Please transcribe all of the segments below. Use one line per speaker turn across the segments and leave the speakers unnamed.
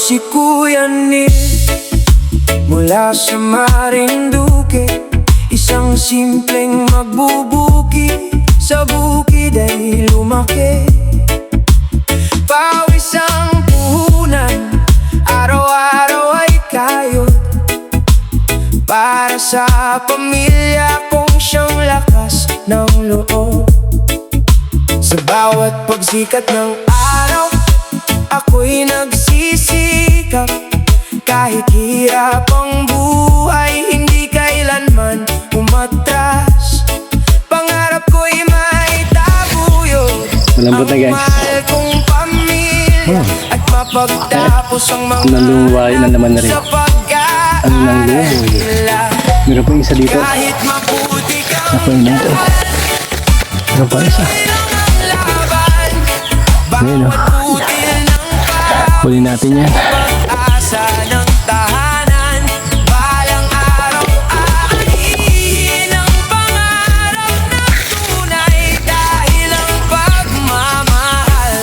si Kuya Neil, mula sa Marinduque. Isang simpleng magbubuki, sa bukid ay lumaki. Pawis ang puhunan, araw-araw ay kayod, para sa pamilya kong siyang lakas ng loob. Sa bawat pagsikat ng araw, ako'y nagsisikap. Kahit hirap ang buhay, hindi kailanman umatras. Pangarap ko'y maitaguyod
Malambot na, guys.
ang mahal kong pamilya, at mapagtapos ang mga
Naluway na naman na rin.
sa pag-aaral nila.
Meron po isa dito.
Kahit maputi kang
Ako yung dito. Meron pa isa.
laban,
Ayun, oh.
bawat butil ng
Huli natin yan.
pag-asa ng tahanan. Balang araw aanihin ang pangarap na tunay, dahil ang pagmamahal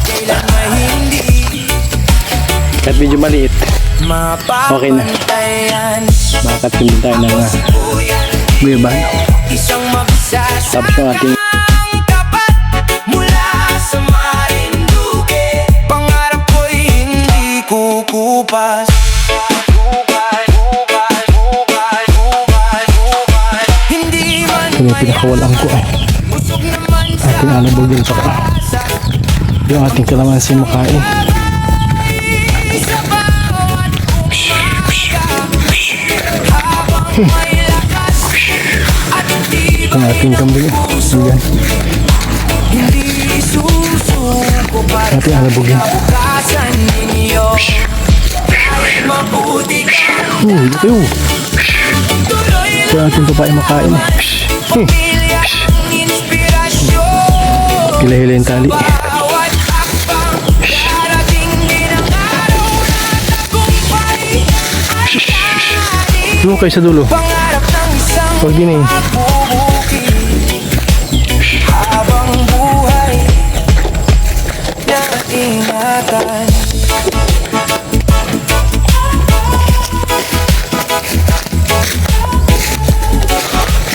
kailan may hindi
Kahit medyo maliit, okay na.
mapapantayan.
Makakatim tayo ng guyabano.
Isang
Tapos yung ating
tapat mula sa Marinduque. Pangarap ko'y hindi kukupas. Hindi man
ito yung pinakawalang ko ay
busog naman sa
ating alabogin sa yung ating kalamansi makain.
sa bawat umaga, habang may lakas at
Ang ating kambing. Ayan.
hindi susuko para
Ating alabogin.
bukasan ninyo. Kahit mabuti kang
Ito.
tuloy
Ito yung ating papain makain.
pamilya ang inspirasyon.
Hila-hila yung tali.
Bawat hakbang, darating din ang araw na tagumpay at tanghaling.
Doon kayo sa dulo.
Pangarap ng isang
Huwag din eh.
mabubuki habang buhay na ingatan.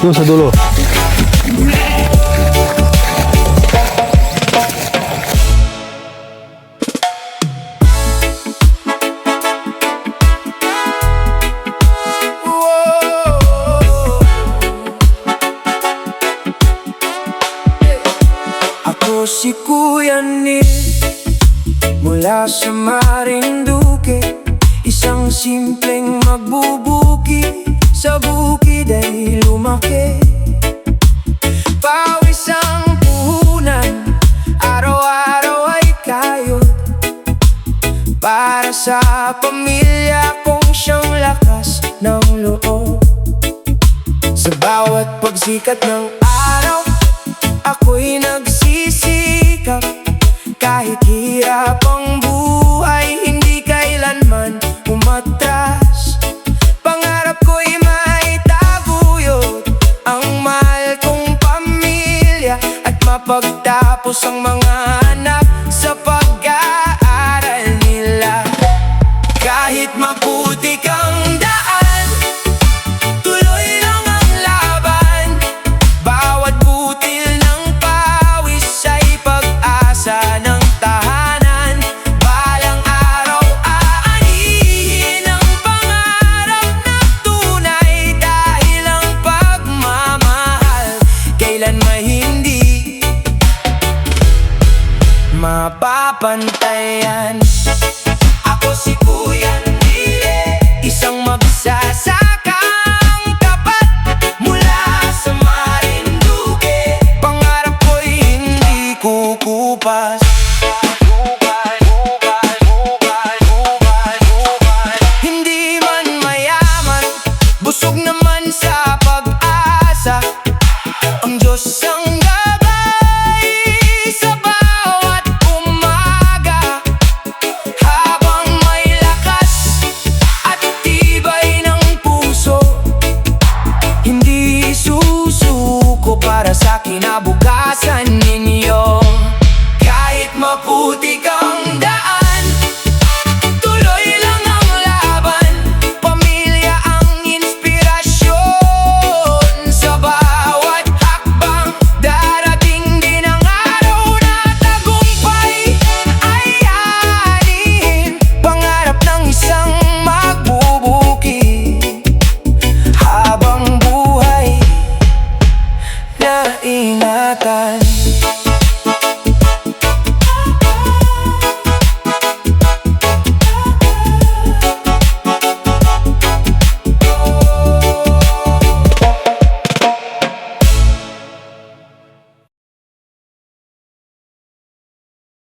Doon sa dulo.
Ako si Kuya Neil, mula sa Marinduque. Isang simpleng magbubuki, sa bukid ay lumaki. Pawis ang puhunan, araw-araw ay kayod, para sa pamilya kong siyang lakas ng loob. Sa bawat pagsikat ng araw, ako'y nagsisikap. Kahit hirap ang buhay, hindi kailanman umatras. Pangarap ko'y maitaguyod ang mahal kong pamilya, at mapagtapos ang mga anak sa pag-aaral nila. Kahit maputi kang daan, tuloy lang ang laban. Bawat butil ng pawis ay pag-asa ng tahanan. Balang araw aanihin ang pangarap na tunay, dahil ang pagmamahal kailan may hindi mapapantayan. Ako si Kuya Neil, isang magsasakang tapat mula sa Marinduque. Pangarap ko'y hindi kukupas. Hindi man mayaman, busog naman sa pag-asa. Ang Diyos ang gabay sa bawat umaga, habang may lakas at tibay ng puso. Hindi susuko para sa kinabukasan.